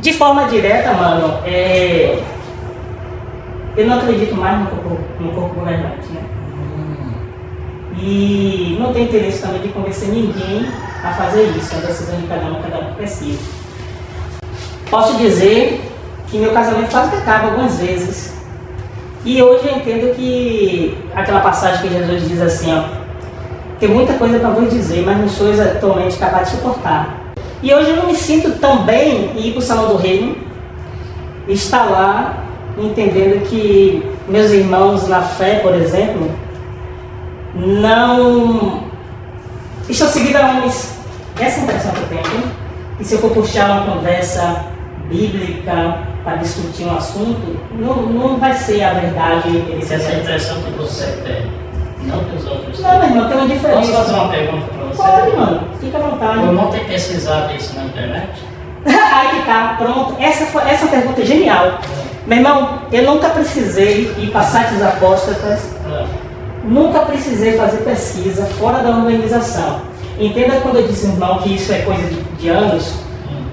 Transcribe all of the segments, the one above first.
De forma direta, mano, eu não acredito mais no corpo governante, né? E não tenho interesse também de convencer ninguém a fazer isso, a decisão de cada um precisa. Posso dizer que meu casamento quase que acaba algumas vezes. E hoje eu entendo que aquela passagem que Jesus diz assim, ó, tem muita coisa para vos dizer, mas não sois atualmente capaz de suportar. E hoje eu não me sinto tão bem em ir para o Salão do Reino, estar lá entendendo que meus irmãos na fé, por exemplo, não estão seguindo a homens. Essa é a impressão que eu tenho. E se eu for puxar uma conversa bíblica para discutir um assunto, não vai ser a verdade. Essa é a impressão que você tem, não que os outros têm. Não, meu irmão, tem uma diferença. Posso fazer uma pergunta para você? Pode, mano. Fica à vontade. Eu não tenho pesquisado isso na internet. Aí que tá, pronto. Essa pergunta é genial. Meu irmão, eu nunca precisei ir para sites apóstatas, nunca precisei fazer pesquisa fora da organização. Entenda quando eu disse, irmão, que isso é coisa de anos,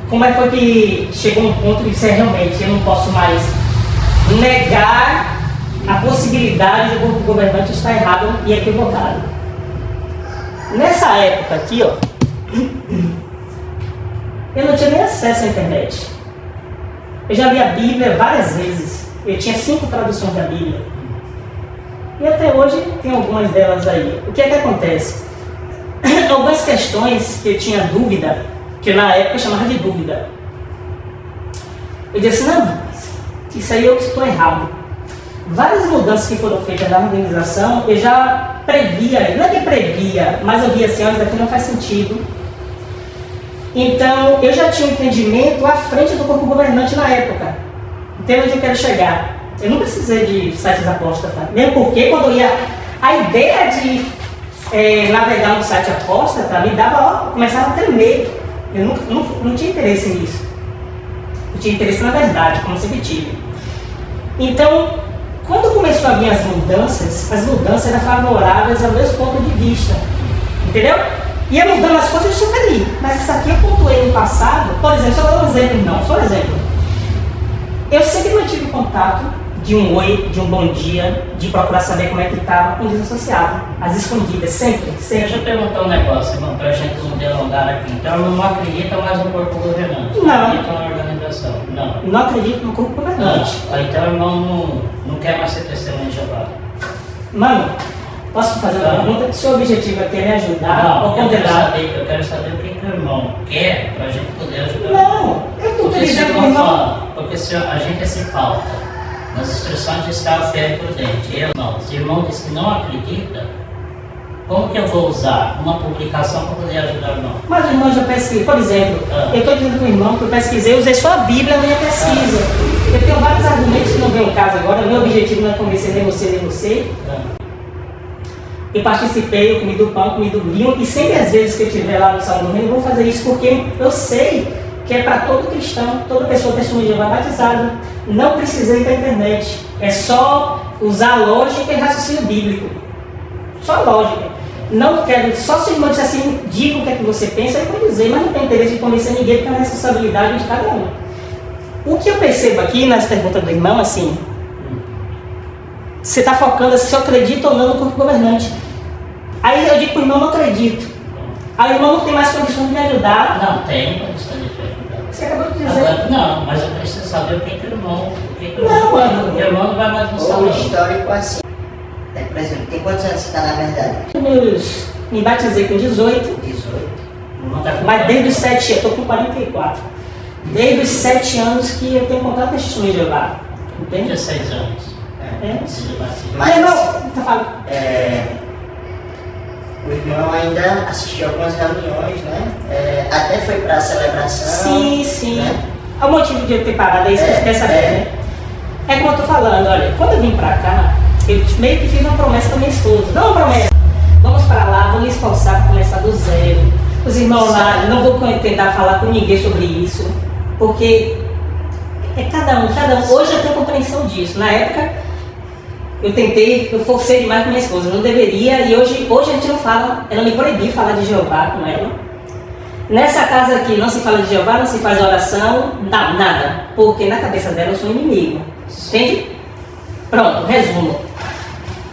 como é que foi que chegou um ponto de dizer realmente eu não posso mais negar a possibilidade do grupo governante estar errado e equivocado. Nessa época aqui, ó, eu não tinha nem acesso à internet. Eu já li a Bíblia várias vezes. Eu tinha 5 traduções da Bíblia. E até hoje tem algumas delas aí. O que é que acontece? Algumas questões que eu tinha dúvida, que eu na época chamava de dúvida. Eu disse, não, isso aí eu estou errado. Várias mudanças que foram feitas na organização, eu já previa, não é que previa, mas eu via assim, olha, isso daqui não faz sentido. Então, eu já tinha um entendimento à frente do corpo governante na época. Entende onde eu quero chegar? Eu não precisei de sites apóstatas, mesmo porque quando eu ia... A ideia de navegar no site apóstata me dava, começava a tremer. Eu não tinha interesse nisso. Eu tinha interesse na verdade, como sempre tive. Então, quando começou a vir as mudanças eram favoráveis ao meu ponto de vista. Entendeu? Ia mudando as coisas super ali. Mas isso aqui eu pontuei no passado, por exemplo, só dar um exemplo não, só um exemplo. Eu sempre mantive contato de um oi, de um bom dia, de procurar saber como é que estava com o desassociado. As escondidas, sempre. Deixa eu perguntar um negócio, irmão, para a gente não delongar aqui. Então, não acredita mais no corpo governante? Não. Acredita na organização? Não. Não acredito no corpo governante. Então, o irmão não quer mais ser testemunho de Jeová. Mano, posso fazer uma pergunta? Se o objetivo aqui é me ajudar ou condenar? Eu quero saber o que o irmão quer para a gente poder ajudar. Não, eu estou dizendo com o irmão. Porque se a gente se pauta nas instruções de estar fiel e prudente, se o irmão diz que não acredita, como que eu vou usar uma publicação para poder ajudar o irmão? Mas o irmão já pesquisa, por exemplo, eu estou dizendo para o irmão que eu pesquisei, usei só a Bíblia na minha pesquisa. Eu tenho vários argumentos que não vem ao caso agora, meu objetivo não é convencer nem você. Eu participei, eu comi do pão, comi do vinho, e sempre às vezes que eu estiver lá no Salão do Reino, eu vou fazer isso porque eu sei que é para todo cristão, toda pessoa testemunha de Jeová batizada. Não precisei da internet, é só usar lógica e raciocínio bíblico. Só lógica. Não quero, só se o irmão disser assim, diga o que é que você pensa, eu vou dizer, mas não tem interesse de convencer ninguém, porque é uma responsabilidade de cada um. O que eu percebo aqui nas perguntas do irmão, assim, você está focando se eu acredito ou não no corpo governante. Aí eu digo para o irmão, não acredito. Aí o irmão não tem mais condições de me ajudar. Não, tem condições de te ajudar. Você acabou de dizer. Agora, não, mas eu preciso saber o que o irmão... Não, mano. O irmão não vai mais no salão. O histórico assim. Por exemplo, tem quantos anos você está na verdade? Me batizei com 18. 18. Mas desde os 7 anos, eu estou com 44. Desde os 7 anos que eu tenho contato com esse testemunho de Jeová. Entende? 16 anos. Mas irmão, tá falando. O irmão ainda assistiu algumas reuniões, né? Até foi para a celebração. Sim. Né? É o motivo de eu ter parado, é isso que você quer saber, né? É como eu tô falando, olha, quando eu vim pra cá, eu meio que fiz uma promessa com a minha esposa. Não uma promessa, vamos pra lá, vamos me esforçar para começar do zero. Os irmãos lá, não vou tentar falar com ninguém sobre isso, porque é cada um. Hoje eu tenho compreensão disso. Na época, eu forcei demais com minha esposa, eu não deveria, e hoje a gente não fala, ela me proibiu falar de Jeová com ela. Nessa casa aqui não se fala de Jeová, não se faz oração, não, nada. Porque na cabeça dela eu sou inimigo. Entende? Pronto, resumo.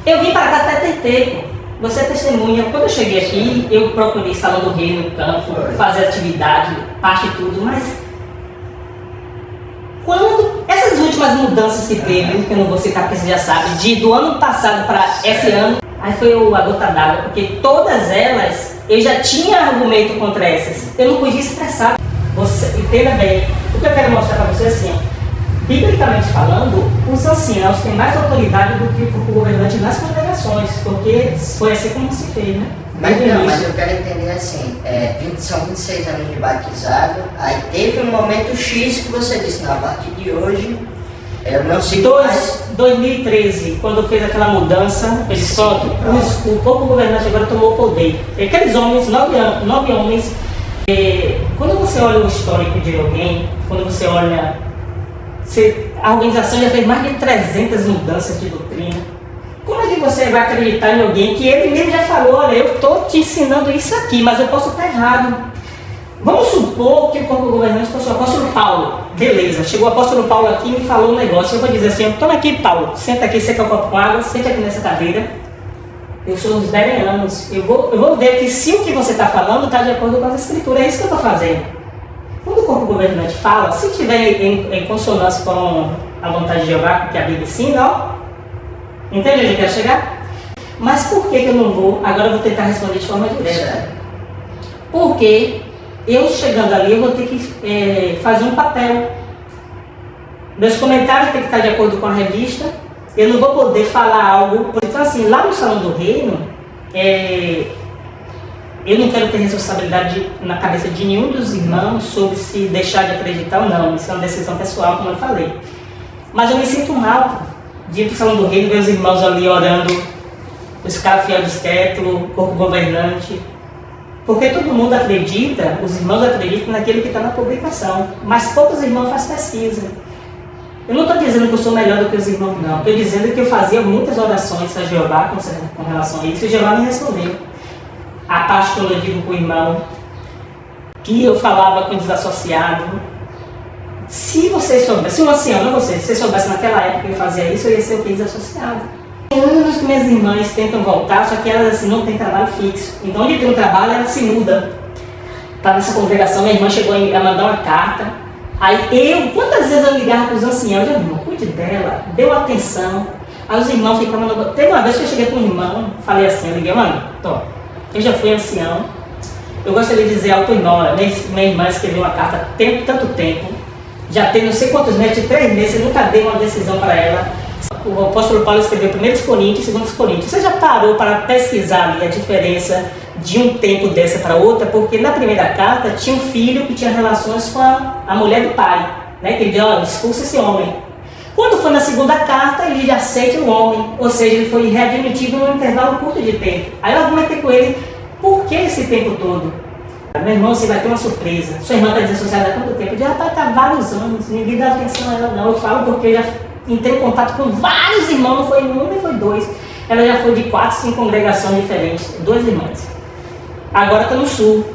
Eu vim para cá até tempo. Você é testemunha. Quando eu cheguei aqui, eu procurei Salão do Reino no campo, fazer atividade, parte e tudo, mas quando essas últimas mudanças que teve, que eu não vou citar porque você já sabe, do ano passado para esse ano, aí foi a gota d'água, porque todas elas eu já tinha argumento contra essas. Eu não podia expressar. Você entenda bem. O que eu quero mostrar para você é assim, biblicamente falando, os anciãos têm mais autoridade do que o governante nas congregações, porque foi assim como se fez, né? Mas eu quero entender assim, são 26 anos de batizado, aí teve um momento X que você disse, não, a partir de hoje, eu não sigo mais. 2013, quando fez aquela mudança, eles o corpo governante agora tomou o poder. Aqueles homens, 9 homens, quando você olha o histórico de alguém, quando você olha, a organização já fez mais de 300 mudanças de doutrina. Como é que você vai acreditar em alguém que ele mesmo já falou, olha, eu estou te ensinando isso aqui, mas eu posso estar errado. Vamos supor que o corpo governante fosse o apóstolo Paulo. Beleza, chegou o apóstolo Paulo aqui e me falou um negócio. Eu vou dizer assim, toma aqui, Paulo, senta aqui, você quer um copo com água, senta aqui nessa cadeira. Eu sou uns 10 anos, eu vou ver que se o que você está falando está de acordo com as escrituras, é isso que eu estou fazendo. Quando o corpo governante fala, se tiver em consonância com a vontade de Jeová, que a Bíblia ensina, ó, entende onde eu quero chegar? Mas por que eu não vou? Agora eu vou tentar responder de forma direta. Porque eu chegando ali, eu vou ter que fazer um papel. Meus comentários têm que estar de acordo com a revista. Eu não vou poder falar algo. Então assim, lá no Salão do Reino, eu não quero ter responsabilidade na cabeça de nenhum dos irmãos sobre se deixar de acreditar ou não. Isso é uma decisão pessoal, como eu falei. Mas eu me sinto mal de ir para o Salão do Reino, ver os irmãos ali orando, os caras fiel discreto, o corpo governante. Porque todo mundo acredita, os irmãos acreditam naquilo que está na publicação. Mas poucos irmãos fazem pesquisa. Eu não estou dizendo que eu sou melhor do que os irmãos, não. Estou dizendo que eu fazia muitas orações a Jeová com relação a isso, e Jeová me respondeu. A parte quando eu digo com o irmão, que eu falava com o desassociado. Se você soubesse, se um ancião, não você, se você soubesse naquela época que eu fazia isso, eu ia ser o que desassociado. Anos que minhas irmãs tentam voltar, só que elas assim, não têm trabalho fixo. Então, onde tem um trabalho, elas se mudam. Para nessa congregação, minha irmã chegou a mandar uma carta. Aí quantas vezes eu ligava para os anciãos, eu irmão, cuide dela, deu atenção. Aí os irmãos ficavam. Teve uma vez que eu cheguei com um irmão, falei assim, eu liguei, mano, eu já fui ancião, eu gostaria de dizer algo para irmã. Minha irmã escreveu uma carta há tanto tempo, já tem não sei quantos meses, de 3 meses, eu nunca dei uma decisão para ela. O apóstolo Paulo escreveu 1 Coríntios e 2 Coríntios. Você já parou para pesquisar ali a diferença de um tempo dessa para outra? Porque na primeira carta tinha um filho que tinha relações com a mulher do pai, né? Que ele disse, olha, expulsa esse homem. Quando foi na segunda carta, ele já aceita o homem, ou seja, ele foi readmitido num intervalo curto de tempo. Aí eu argumentei com ele, por que esse tempo todo? Meu irmão, você vai ter uma surpresa. Sua irmã está desassociada há quanto tempo? Eu disse, rapaz, está há vários anos, ninguém dá atenção a ela não. Eu falo porque eu já entrei em contato com vários irmãos, não foi um nem foi 2. Ela já foi de 4, 5 congregações diferentes, 2 irmãs. Agora está no sul.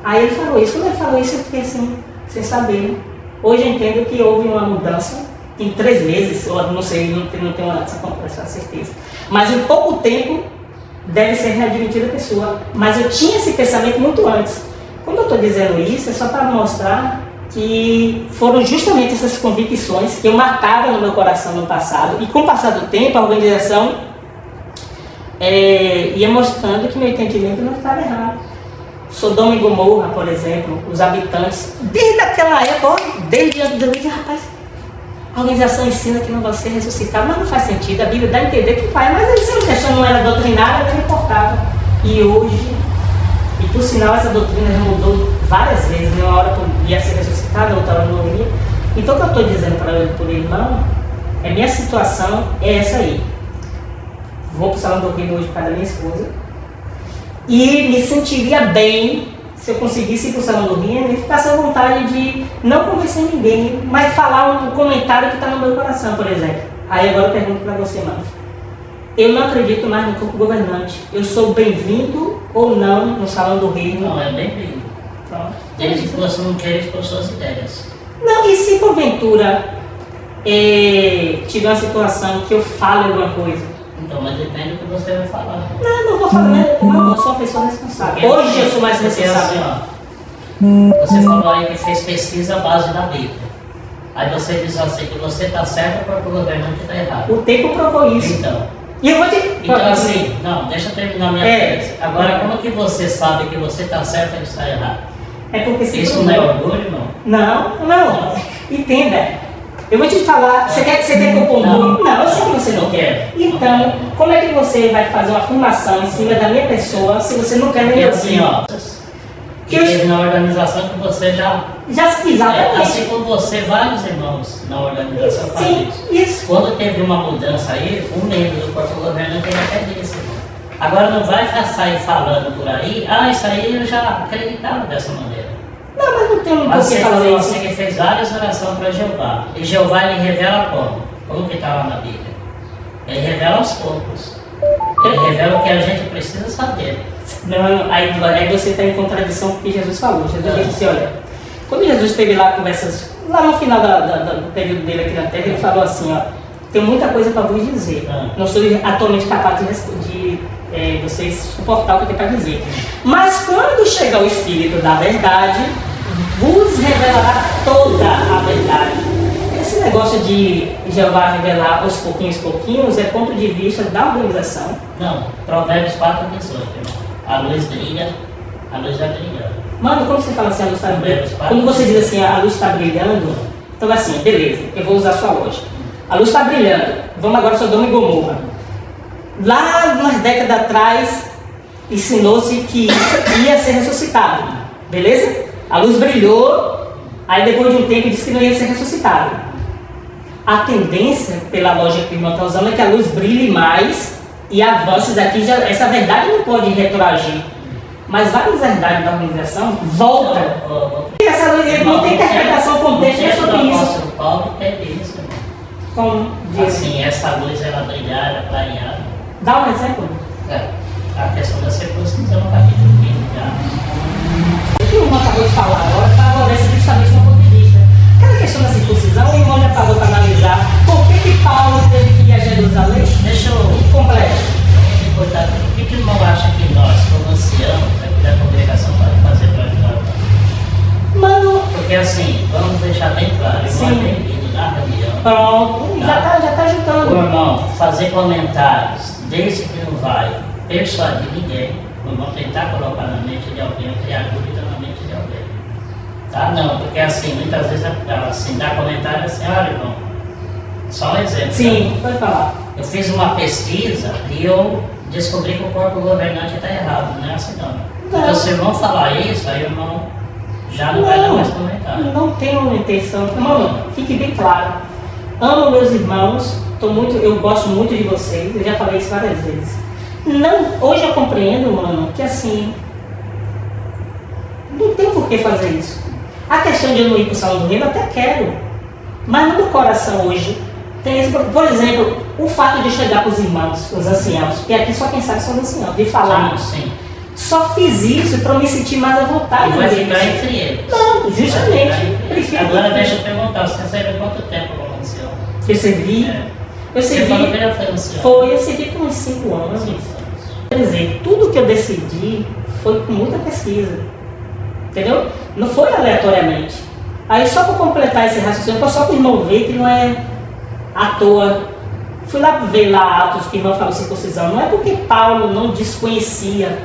Aí ele falou isso. Quando ele falou isso, eu fiquei assim, sem saber. Hoje eu entendo que houve uma mudança em 3 meses, eu não sei, não tenho essa certeza. Mas em pouco tempo deve ser readmitida a pessoa. Mas eu tinha esse pensamento muito antes. Quando eu estou dizendo isso, é só para mostrar que foram justamente essas convicções que eu marcava no meu coração no passado. E com o passar do tempo, a organização ia mostrando que meu entendimento não estava errado. Sodoma e Gomorra, por exemplo, os habitantes, desde aquela época, desde antes de hoje, rapaz, a organização ensina que não vai ser ressuscitado, mas não faz sentido, a Bíblia dá a entender que vai, mas eles não questão não era doutrinária, não importava. E hoje, e por sinal, essa doutrina já mudou várias vezes, né? Uma hora ia ser ressuscitado, outra hora não ia. Então o que eu estou dizendo para o irmão, minha situação é essa aí. Vou para o Salão do Reino hoje para a minha esposa, e me sentiria bem se eu conseguisse ir para o Salão do Reino e ficasse à vontade de não convencer ninguém, mas falar um comentário que está no meu coração, por exemplo. Aí agora eu pergunto para você, mano. Eu não acredito mais no corpo governante. Eu sou bem-vindo ou não no Salão do Reino? Não, é bem-vindo. Pronto. Desde que você não queira expor suas ideias. Não, e se porventura tiver uma situação que eu fale alguma coisa? Então, mas depende do que você vai falar. Não vou falar, né? Não, eu sou uma pessoa responsável. Hoje eu sou mais responsável. Assim, ó, você falou aí que fez pesquisa à base da Bíblia. Aí você diz assim que você está certo porque o governante está errado. O tempo provou isso. Então, E eu vou te... então assim, não, deixa eu terminar minha frase. Agora, como que você sabe que você está certo e ele está errado? É porque se Isso não é orgulho, não? Não. Entenda. Eu vou te falar, você quer que eu conclua? Não, eu sei que você não quer. Então, como é que você vai fazer uma afirmação em cima da minha pessoa se você não quer me E ouvir? assim, ó, que teve na organização que você já... Exatamente. assim como você, vários irmãos na organização fazem Sim, isso. isso. Quando teve uma mudança aí, um membro do corpo governante ele até disse. Agora não vai sair falando por aí, isso aí eu já acreditava dessa maneira. Não, mas não tem um Mas porquê você fazer falou isso. assim que fez várias orações para Jeová. E Jeová ele revela como? Como que está lá na Bíblia? Ele revela aos poucos. Ele revela o que a gente precisa saber. Não, aí você está em contradição com o que Jesus falou. Jesus disse assim, olha, quando Jesus esteve lá conversas, lá no final do período dele aqui na Terra, ele falou assim, ó, tem muita coisa para vos dizer. Não sou atualmente capaz de vocês suportar o que eu tenho para dizer. Mas quando chegar o Espírito da verdade, vos revelará toda a verdade. Esse negócio de Jeová revelar aos pouquinhos é ponto de vista da organização. Não, Provérbios 4, 18, irmão. A luz brilha, a luz já brilhou. Mano, quando você fala assim, a luz está brilhando, quando você diz assim, a luz está brilhando, então assim, beleza, eu vou usar a sua lógica. A luz está brilhando, vamos agora Sodoma e Gomorra. Lá umas décadas atrás, ensinou-se que ia ser ressuscitado, beleza? A luz brilhou, aí depois de um tempo disse que não ia ser ressuscitado. A tendência, pela lógica que o irmão está usando, é que a luz brilhe mais e avance daqui. Essa verdade não pode retroagir. Mas várias verdades da organização voltam. Essa luz não tem interpretação contexto, é sobre O isso. apóstolo Paulo teve isso, irmão. Como diz Assim, essa luz ela brilhar, ela clarear. Dá um exemplo. A questão da circuncisão, capítulo 15 já. O que o irmão acabou de falar agora favorece justamente o ponto de vista. Aquela questão da circuncisão, o irmão já parou para analisar por que Paulo teve que ir a Jerusalém? Deixa eu Completo. cortar. O que o irmão acha que nós, como anciãos, aqui da congregação, pode fazer para ajudar o irmão? Mano, Porque assim, vamos deixar bem claro, o irmão é Sim. bem-vindo na reunião. pronto, já tá O juntando. irmão fazer comentários, desde que não vai persuadir ninguém, o irmão tentar colocar na mente de alguém, ou criar dúvida na mente de alguém. Tá? Não, porque assim, muitas vezes assim, dá comentário assim, olha irmão, só um exemplo. Sim, pode falar. Eu fiz uma pesquisa e eu descobri que o corpo governante está errado, não é assim não. Então se o irmão falar isso, aí o irmão já não vai dar mais comentário. Não tenho uma intenção. Irmão, fique bem claro. Amo meus irmãos, eu gosto muito de vocês, eu já falei isso várias vezes. Não, hoje eu compreendo, mano, que assim, não tem por que fazer isso. A questão de eu não ir para o Salão do Reino, eu até quero. Mas no meu coração hoje, tem esse, por exemplo, o fato de chegar para os irmãos, os anciãos, porque aqui só quem sabe são os anciãos, de falar. Sim. Só fiz isso para me sentir mais à vontade. E vai deles. ficar entre eles. Não, justamente. Prefiro Agora deixa eu perguntar, você serve quanto tempo como ancião? Eu servi. Eu Você falou que servi. já foi ancião. Eu servi por uns 5 anos. Quer dizer, tudo que eu decidi foi com muita pesquisa. Entendeu? Não foi aleatoriamente. Aí só para completar esse raciocínio, só para o irmão ver que não é à toa. Fui lá ver lá Atos que o irmão falou circuncisão. Não é porque Paulo não desconhecia.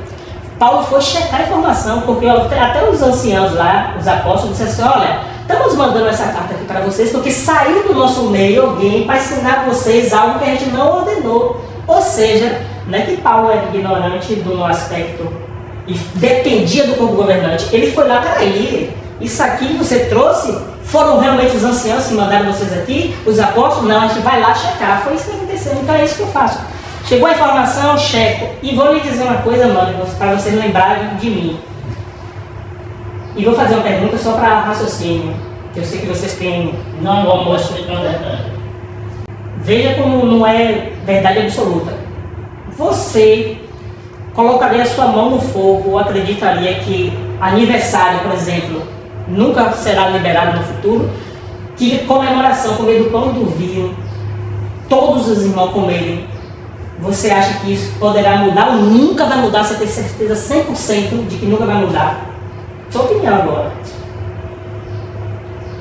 Paulo foi checar a informação, porque até os anciãos lá, os apóstolos, disseram assim, olha, estamos mandando essa carta aqui para vocês, porque saiu do nosso meio alguém para ensinar vocês algo que a gente não ordenou. Ou seja, não é que Paulo era ignorante do aspecto e dependia do corpo governante. Ele foi lá, peraí, isso aqui que você trouxe, foram realmente os anciãos que mandaram vocês aqui, os apóstolos? Não, a gente vai lá checar. Foi isso que aconteceu, então é isso que eu faço. Chegou a informação, checo. E vou lhe dizer uma coisa, mano, para vocês lembrarem de mim. E vou fazer uma pergunta só para raciocínio, que eu sei que vocês têm Não, um almoço. Veja como não é verdade absoluta. Você colocaria sua mão no fogo ou acreditaria que aniversário, por exemplo, nunca será liberado no futuro? Que comemoração, comer do pão e do vinho, todos os irmãos comerem, você acha que isso poderá mudar ou nunca vai mudar? Você tem certeza 100% de que nunca vai mudar? Sua opinião agora.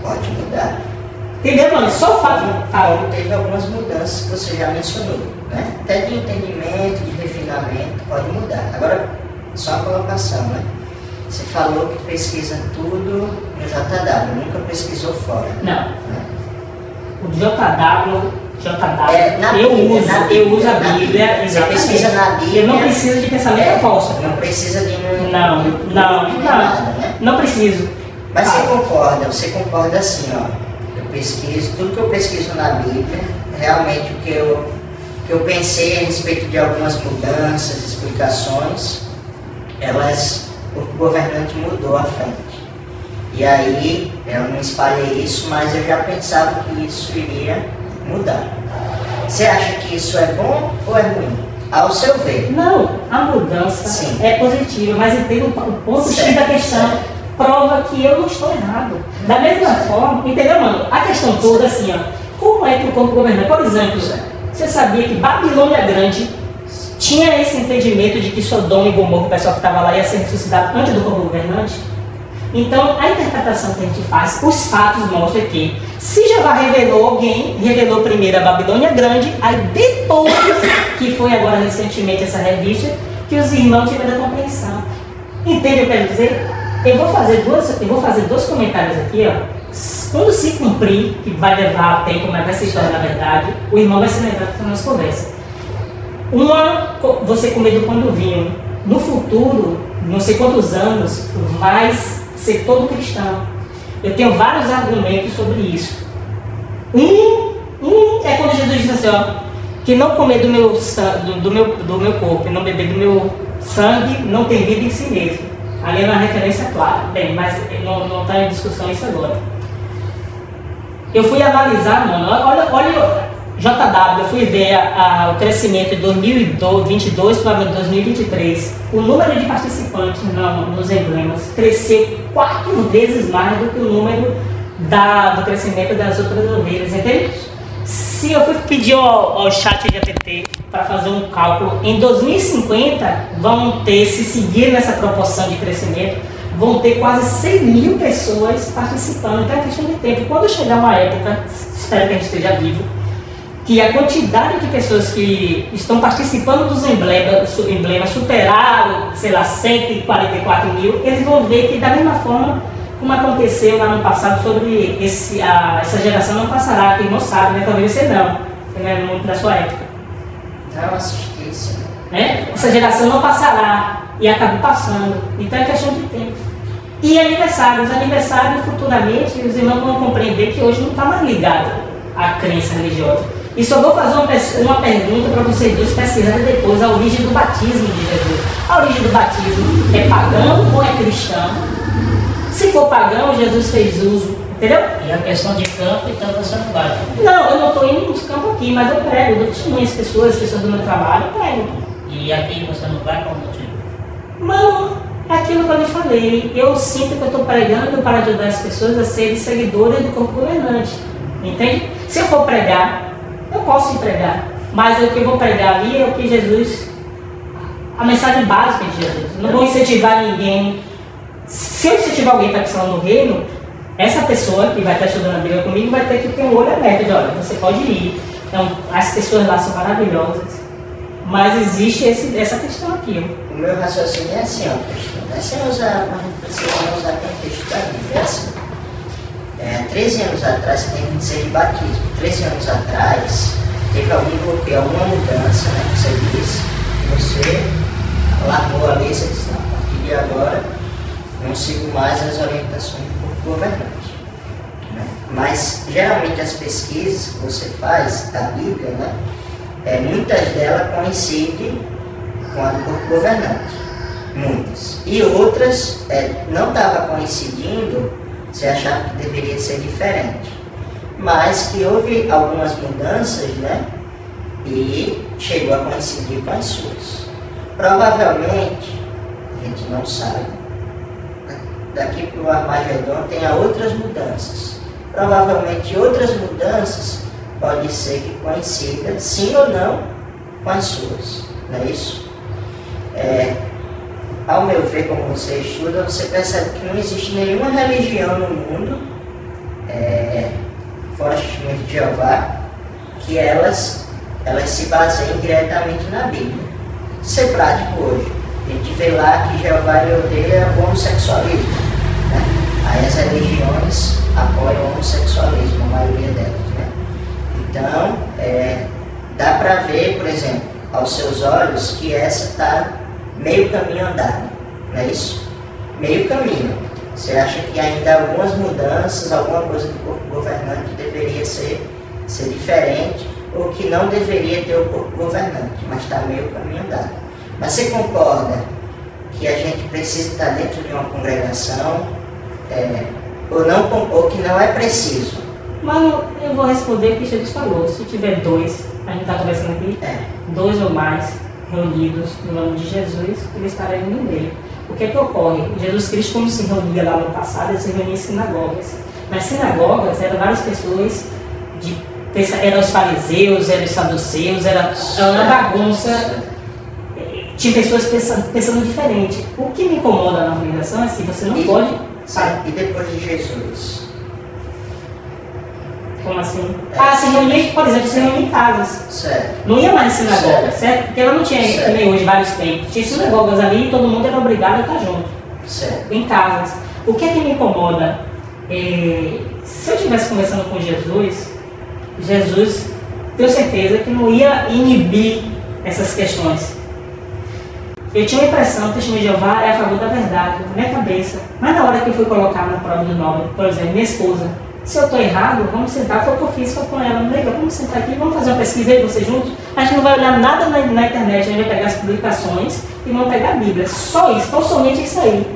Pode mudar. Entendeu, mano? Só o fato de falar. Teve algumas mudanças que você já mencionou, né? Até de entendimento, de refinamento, pode mudar. Agora, só a colocação, né? Você falou que pesquisa tudo no JW, nunca pesquisou fora. Não. Né? O JW, Na eu Bíblia, uso a Bíblia, Você exatamente. pesquisa na Bíblia. Eu não preciso de pensamento apóstolo. Não precisa de Não, nada, né? não preciso. Mas você concorda assim, ó. Eu pesquiso, tudo que eu pesquiso na Bíblia, realmente o que eu pensei a respeito de algumas mudanças, explicações, o governante mudou à frente. E aí, eu não espalhei isso, mas eu já pensava que isso iria mudar. Você acha que isso é bom ou é ruim? Ao seu ver. Não, a mudança Sim. é positiva, mas entendo o ponto X Certo, da questão. certo. Prova que eu não estou errado. Da mesma forma, entendeu, mano? A questão toda assim, ó. Como é que o corpo governante, por exemplo, você sabia que Babilônia Grande tinha esse entendimento de que Sodoma e Gomorra, o pessoal que estava lá, ia ser ressuscitado antes do corpo governante? Então, a interpretação que a gente faz, os fatos mostram que se Jeová revelou primeiro a Babilônia Grande, aí depois, que foi agora recentemente essa revista, que os irmãos tiveram a compreensão. Entende o que eu quero dizer? Eu vou fazer dois comentários aqui, ó. Quando se cumprir, que vai levar tempo, mas vai se tornar na verdade, o irmão vai se lembrar da nossa conversa. Você comer do pão do vinho. No futuro, não sei quantos anos, vai ser todo cristão. Eu tenho vários argumentos sobre isso. É quando Jesus diz assim, ó, que não comer do meu corpo e não beber do meu sangue não tem vida em si mesmo. Ali é uma referência clara. Bem, mas não está em discussão isso agora. Eu fui analisar, mano, olha JW, eu fui ver o crescimento de 2022 para 2023. O número de participantes nos emblemas cresceu 4 vezes mais do que o número do crescimento das outras ovelhas, entende? Se eu fui pedir ao chat de GPT para fazer um cálculo, em 2050 vão ter, se seguir nessa proporção de crescimento, vão ter quase 100 mil pessoas participando. Então é questão de tempo. Quando chegar uma época, espero que a gente esteja vivo, que a quantidade de pessoas que estão participando dos emblemas superaram, sei lá, 144 mil, eles vão ver que da mesma forma como aconteceu lá no passado sobre essa geração não passará, que não sabe, né? Talvez você não é muito da sua época. Não assisti isso. Né? Essa geração não passará e acabou passando. Então é questão de tempo. E aniversários futuramente os irmãos vão compreender que hoje não está mais ligado à crença religiosa. E só vou fazer uma pergunta para vocês dois pesquisarem depois a origem do batismo de Jesus. A origem do batismo é pagão ou é cristão? Se for pagão, Jesus fez uso, entendeu? E a questão de campo, então você não vai. Não, eu não estou indo nos campos aqui, mas eu prego, eu testemunho as pessoas do meu trabalho, eu prego. E aqui você não vai qual motivo? Mano, é aquilo que eu lhe falei. Eu sinto que eu estou pregando para ajudar as pessoas a serem seguidoras do corpo governante. Entende? Se eu for pregar, eu posso ir pregar. Mas o que eu vou pregar ali é o que Jesus, a mensagem básica de Jesus. Eu não vou incentivar ninguém. Se eu incentivar alguém para a questão do reino, essa pessoa que vai estar estudando a Bíblia comigo vai ter que ter um olho aberto de, olha, você pode ir. Então, as pessoas lá são maravilhosas. Mas existe essa questão aqui. O meu raciocínio é assim, ó, mas você vai usar contexto da Bíblia, é assim. 13 anos atrás, você tem que dizer de batismo. 13 anos atrás, teve alguma mudança, né, que você disse, que você largou a lei, você disse, não, a partir de agora, não sigo mais as orientações do governante. Né? Mas, geralmente, as pesquisas que você faz da Bíblia, né, muitas delas coincidem com a do corpo governante. Muitas. E outras não estavam coincidindo, você achava que deveria ser diferente. Mas que houve algumas mudanças, né, e chegou a coincidir com as suas. Provavelmente, a gente não sabe, daqui para o Armagedon tenha outras mudanças. Provavelmente outras mudanças pode ser que coincidam, sim ou não, com as suas. Não é isso? Ao meu ver, como você estuda, você percebe que não existe nenhuma religião no mundo, fora as Testemunhas de Jeová, que elas se baseiem diretamente na Bíblia. Isso é prático hoje. A gente vê lá que Jeová odeia o homossexualismo, né? Aí as religiões apoiam o homossexualismo, a maioria delas, né? Então, dá para ver, por exemplo, aos seus olhos, que essa está meio caminho andado, não é isso? Meio caminho. Você acha que ainda há algumas mudanças, alguma coisa do corpo governante deveria ser diferente, ou que não deveria ter o corpo governante, mas está meio caminho andado. Mas você concorda que a gente precisa estar dentro de uma congregação, ou que não é preciso? Mano, eu vou responder o que Jesus falou. Se tiver dois, a gente está conversando aqui, 2 ou mais reunidos no nome de Jesus, ele estará no meio. O que é que ocorre? Jesus Cristo, como se reunia lá no passado, ele se reunia em sinagogas. Nas sinagogas eram várias pessoas, eram os fariseus, eram os saduceus, era uma bagunça. Tinha pessoas pensando diferente. O que me incomoda na organização é assim, você não pode... E depois de Jesus? Como assim? Se reunia, por exemplo, se reunia em casas. Certo. Não ia mais em sinagogas, certo? Porque ela não tinha nem hoje vários tempos. Tinha sinagogas ali e todo mundo era obrigado a estar junto. Certo. Em casas. O que é que me incomoda? Se eu estivesse conversando com Jesus, tenho certeza que não ia inibir essas questões. Eu tinha uma impressão que o testemunho de Jeová é a favor da verdade, na minha cabeça. Mas na hora que eu fui colocar na prova do Nobel, por exemplo, minha esposa, se eu estou errado, vamos sentar, foi o que eu fiz com ela, não legal, vamos sentar aqui, vamos fazer uma pesquisa aí, vocês juntos. A gente não vai olhar nada na internet, a gente vai pegar as publicações e vamos pegar a Bíblia. Só isso, tão somente isso aí.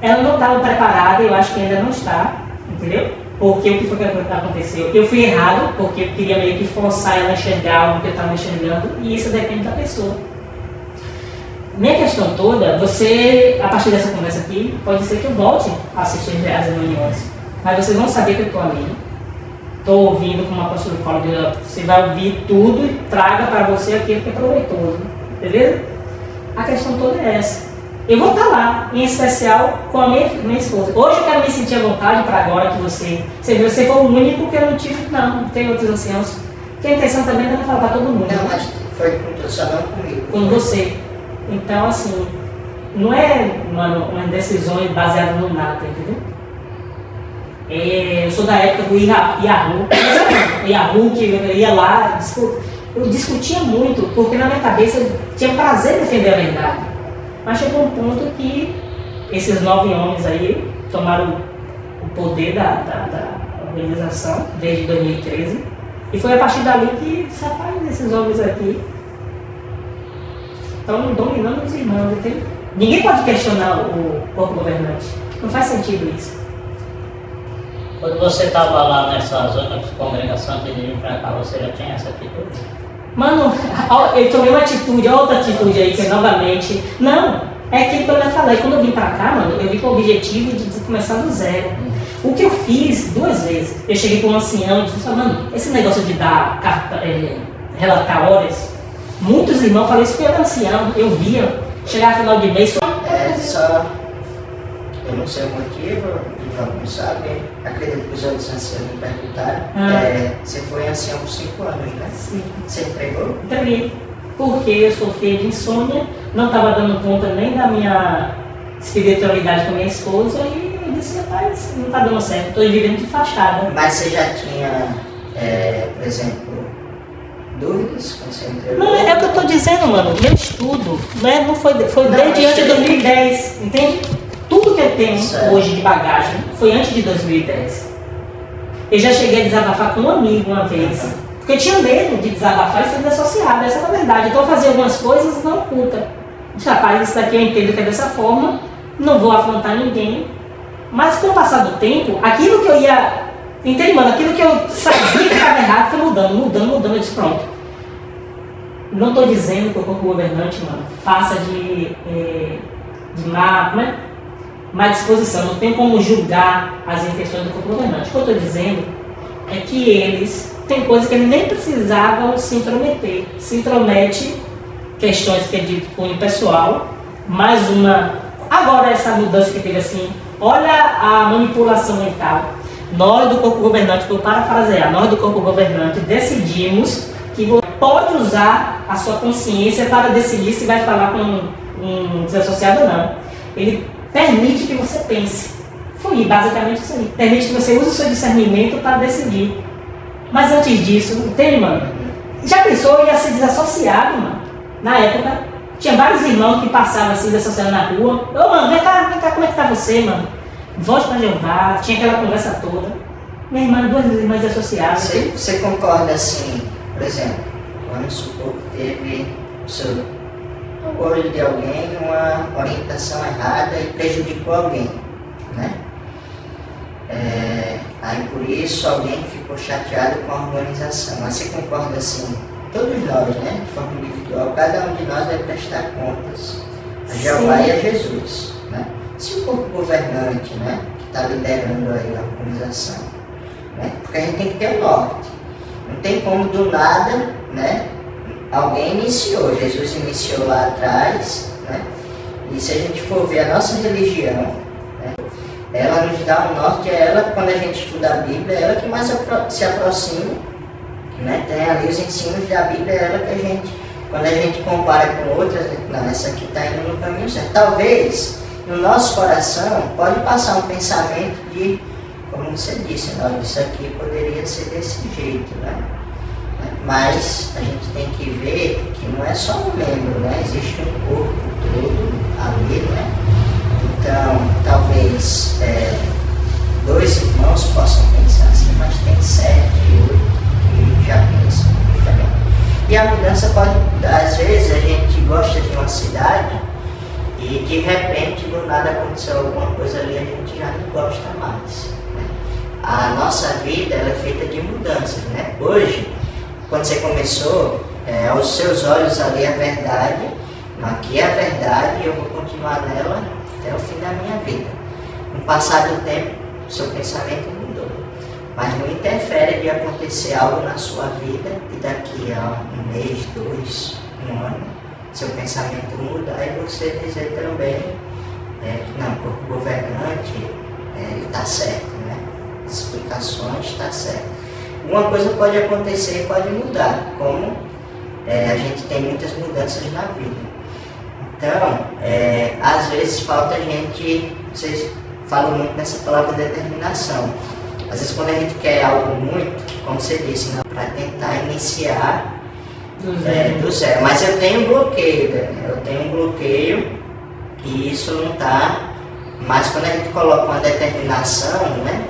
Ela não estava preparada, eu acho que ainda não está, entendeu? Porque o que foi que aconteceu? Eu fui errado, porque eu queria meio que forçar ela a enxergar algo que eu estava enxergando, e isso depende da pessoa. Minha questão toda, você, a partir dessa conversa aqui, pode ser que eu volte a assistir as reuniões, mas vocês vão saber que eu estou ali, estou ouvindo, como a pastora fala, você vai ouvir tudo e traga para você aquilo que é proveitoso, beleza? A questão toda é essa. Eu vou estar lá, em especial com a minha esposa. Hoje eu quero me sentir à vontade para agora que você viu, você foi o único que eu não tive, não tem outros anciãos. Porque a intenção também é falar para todo mundo. Não, mas foi só não comigo. Com você. Então, assim, não é uma decisão baseada no nada, entendeu? Eu sou da época do Yahoo, que eu ia lá, eu discutia muito, porque na minha cabeça eu tinha prazer em defender a verdade. Mas chegou um ponto que esses 9 homens aí tomaram o poder da organização desde 2013, e foi a partir dali que, rapaz, esses homens aqui estão dominando os irmãos, entendeu? Ninguém pode questionar o corpo governante. Não faz sentido isso. Quando você estava lá nessas outras congregações que vinham para cá, você já tinha essa atitude? Mano, eu tomei uma atitude, outra atitude aí, que é novamente... Não, é aquilo que eu já falei. Quando eu vim para cá, mano, eu vim com o objetivo de começar do zero. O que eu fiz 2 vezes, eu cheguei com um ancião e disse, mano, esse negócio de dar relatar horas, muitos irmãos falaram isso pelo ancião, eu via, chegar no final de mês... Eu não sei o motivo, o João não sabe, acredito que os outros anciãos me perguntaram. Você foi ancião por 5 anos, né? Sim. Você entregou? Entreguei, porque eu sofria de insônia, não estava dando conta nem da minha espiritualidade com a minha esposa, e eu disse, rapaz, não está dando certo, estou vivendo de fachada. Mas você já tinha, por exemplo, dúvidas quando você entregou? Não, é o que eu estou dizendo, mano, meu estudo, né, não foi desde antes de 2010, entende? Tudo que eu tenho hoje de bagagem foi antes de 2010. Eu já cheguei a desabafar com um amigo uma vez, porque eu tinha medo de desabafar e ser desassociado, essa é a verdade. Então eu fazia algumas coisas não oculta. Disse, rapaz, isso daqui eu entendo que é dessa forma, não vou afrontar ninguém. Mas com o passar do tempo, aquilo que eu ia... Entende, mano? Aquilo que eu sabia que estava errado foi mudando. Eu disse, pronto. Não estou dizendo que o corpo governante, mano, faça de má disposição. Não tem como julgar as intenções do corpo governante. O que eu estou dizendo é que eles têm coisas que eles nem precisavam se intrometer. Se intromete questões que é de cunho pessoal, mais uma. Agora essa mudança que teve assim, olha a manipulação mental. Nós do corpo governante, vou parafrasear, nós do corpo governante decidimos que você pode usar a sua consciência para decidir se vai falar com um desassociado ou não. Ele permite que você pense. Foi basicamente isso aí. Permite que você use o seu discernimento para decidir. Mas antes disso, entende, mano? Já pensou em ia ser desassociado, mano? Na época, tinha vários irmãos que passavam assim, desassociados na rua. Ô, mano, vem cá, como é que tá você, mano? Volte para Jeová, tinha aquela conversa toda. Minha irmã, duas irmãs desassociadas. Você concorda assim, por exemplo, vamos supor que teve o olho de alguém, uma orientação errada e prejudicou alguém, né? Aí por isso alguém ficou chateado com a organização. Mas você concorda assim, todos nós, né, de forma individual, cada um de nós deve prestar contas a Jeová e a Jesus, né? Se o corpo governante, né, que está liderando aí a organização, né, porque a gente tem que ter o norte. Não tem como do nada, né, alguém iniciou, Jesus iniciou lá atrás, né, e se a gente for ver a nossa religião, né, ela nos dá um norte, é ela, quando a gente estuda a Bíblia, é ela que mais se aproxima, né, tem ali os ensinos da Bíblia, é ela que a gente, quando a gente compara com outras, não, essa aqui está indo no caminho certo. Talvez no nosso coração pode passar um pensamento de, como você disse, não, isso aqui poderia ser desse jeito, né? Mas a gente tem que ver que não é só um membro, né? Existe um corpo todo ali, né? Então, talvez dois irmãos possam pensar assim, mas tem 7, 8 que já pensam diferente. E a mudança pode mudar. Às vezes a gente gosta de uma cidade e de repente do nada aconteceu alguma coisa ali, a gente já não gosta mais, né? A nossa vida ela é feita de mudanças, né? Hoje, quando você começou, aos seus olhos ali é a verdade, aqui é a verdade e eu vou continuar nela até o fim da minha vida. Com o passar do tempo, o seu pensamento mudou, mas não interfere de acontecer algo na sua vida e daqui a um mês, 2, um ano, seu pensamento mudar e você dizer também que não, o corpo governante ele está certo, né? As explicações está certo. Uma coisa pode acontecer e pode mudar, como a gente tem muitas mudanças na vida. Então, às vezes falta a gente, vocês falam muito nessa palavra determinação. Às vezes quando a gente quer algo muito, como você disse, para tentar iniciar do zero. Mas eu tenho um bloqueio, Daniel. Eu tenho um bloqueio e isso não está. Mas quando a gente coloca uma determinação, né,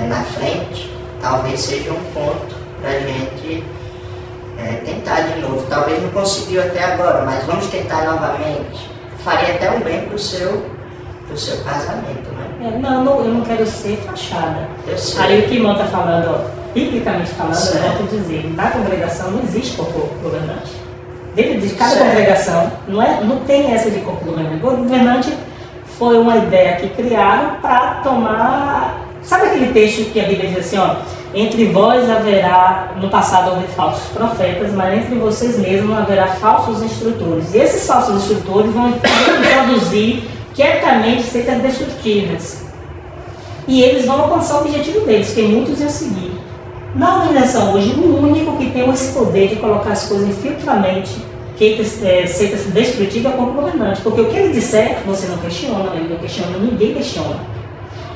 na frente, talvez seja um ponto para a gente tentar de novo. Talvez não conseguiu até agora, mas vamos tentar novamente. Faria até um bem para o seu casamento, né? Não, eu não quero ser fachada. Eu sei. Aí o que o irmão está falando, ó, biblicamente falando, eu volto a dizer, na congregação não existe corpo governante. Dentro de cada congregação, não tem essa de corpo governante. O governante foi uma ideia que criaram para tomar. Sabe aquele texto que a Bíblia diz assim, ó, entre vós haverá, no passado houve falsos profetas, mas entre vocês mesmos haverá falsos instrutores. E esses falsos instrutores vão introduzir quietamente seitas destrutivas. E eles vão alcançar o objetivo deles, que muitos iam seguir. Na organização hoje, o único que tem esse poder de colocar as coisas infiltramente, seitas destrutivas, é o corpo governante. Porque o que ele disser, você não questiona, ele não questiona, ninguém questiona.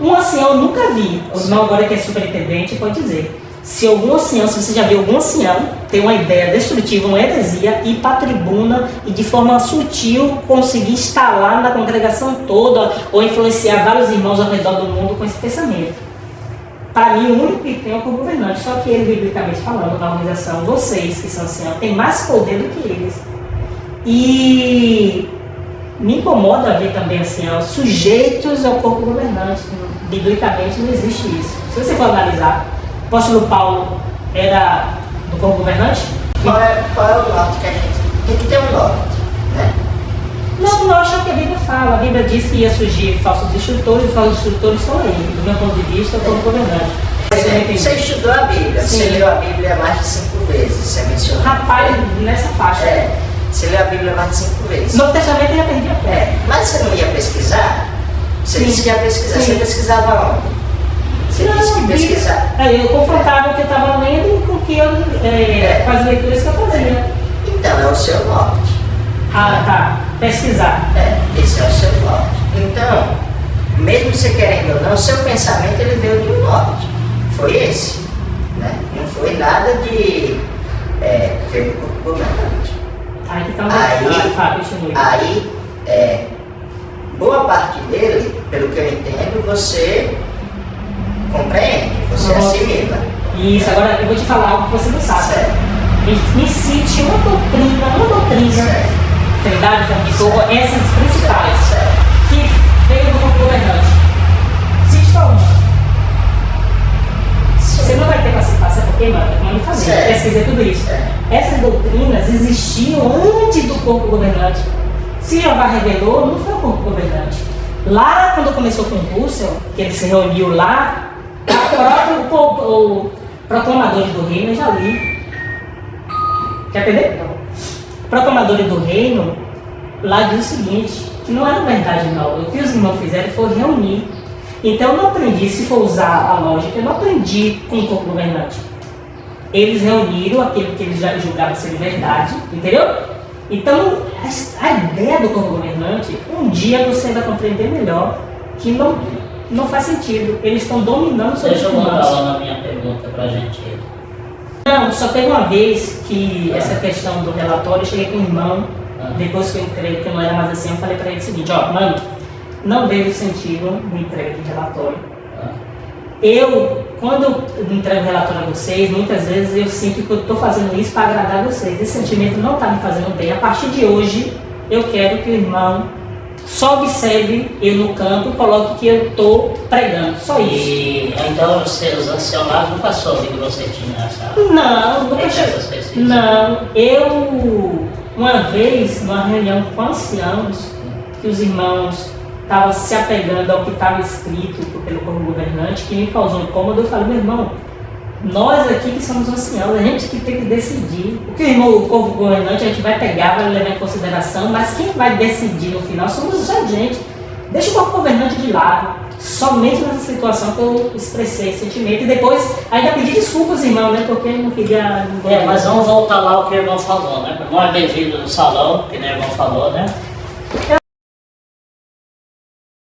Um ancião eu nunca vi, o irmão agora que é superintendente pode dizer, se algum ancião, se você já viu algum ancião ter uma ideia destrutiva, uma heresia, ir para a tribuna e de forma sutil conseguir instalar na congregação toda ou influenciar vários irmãos ao redor do mundo com esse pensamento. Para mim, o único que tem é o corpo governante, só que ele, biblicamente falando, na organização, vocês que são anciãos, têm mais poder do que eles. E me incomoda ver também anciãos sujeitos ao corpo governante. Biblicamente não existe isso. Se você for analisar, o apóstolo Paulo era do corpo governante? Qual é o norte que a gente tem que ter um norte, né? Não, eu acho que a Bíblia fala. A Bíblia diz que ia surgir falsos instrutores, e falsos instrutores estão aí. Do meu ponto de vista, como governante. Você estudou a Bíblia, Sim. você leu a Bíblia mais de 5 vezes, você mencionou. Rapaz, nessa faixa. Você leu a Bíblia mais de 5 vezes. No Testamento eu já perdi a pé. Mas você não ia pesquisar? Você Sim. disse que ia pesquisar. Sim. Você pesquisava onde? Você disse que ia pesquisar. Eu confrontava o que eu estava lendo com o que eu, com as leituras que eu fazia. Então, é o seu norte. Ah, tá. Pesquisar. Esse é o seu norte. Então, mesmo você querendo ou não, o seu pensamento ele veio de um norte. Foi esse. Né? Não foi nada de veio do corpo governante. Aí que tá o Aí, Fábio, continue. boa parte dele, pelo que eu entendo, você compreende, você assimila. Isso, agora eu vou te falar algo que você não sabe. Certo. Me cite uma doutrina, Certo. Trindade, Família, essas principais, Certo. que veio do corpo governante. Cite só uma. Você não vai ter paciência, sabe por quê, mano? Vamos fazer, Certo. pesquisar tudo isso. Essas doutrinas existiam antes do corpo governante. Se Jeová revelou, não foi o corpo governante. Lá, quando começou com o Russell, que ele se reuniu lá, o Proclamadores do Reino, eu já li. Quer entender? Proclamadores do Reino, lá diz o seguinte, que não era verdade não. O que os irmãos fizeram foi reunir. Então eu não aprendi, se for usar a lógica, eu não aprendi com o corpo governante. Eles reuniram aquilo que eles já julgavam ser verdade, entendeu? Então, a ideia do corpo governante, um dia você vai compreender melhor que não faz sentido. Eles estão dominando sobre os Deixa eu humanos. voltar lá na minha pergunta pra gente. Não, só teve uma vez que essa questão do relatório, eu cheguei com o irmão, depois que eu entrei, que não era mais assim, eu falei pra ele o seguinte, ó, mano, não vejo sentido no entrega de relatório. Quando eu entrego relatório a vocês, muitas vezes eu sinto que eu estou fazendo isso para agradar vocês. Esse sentimento não está me fazendo bem. A partir de hoje, eu quero que o irmão só observe eu no campo e coloque que eu estou pregando. Só isso. E então os seus anciões nunca soube que você tinha essa. Não, nunca essas cheguei. pesquisas. Não, uma vez, numa reunião com anciãos, que os irmãos estavam se apegando ao que estava escrito pelo corpo governante, que me causou incômodo, eu falei, meu irmão, nós aqui que somos anciãos, a gente que tem que decidir. O que o corpo governante a gente vai pegar, vai levar em consideração, mas quem vai decidir no final somos a gente. Deixa o corpo governante de lado. Somente nessa situação que eu expressei esse sentimento e depois ainda pedi desculpas, irmão, né? Porque eu não queria. Mas vamos voltar lá ao que o irmão falou, né? Não é bem-vindo no salão, que o irmão falou, né?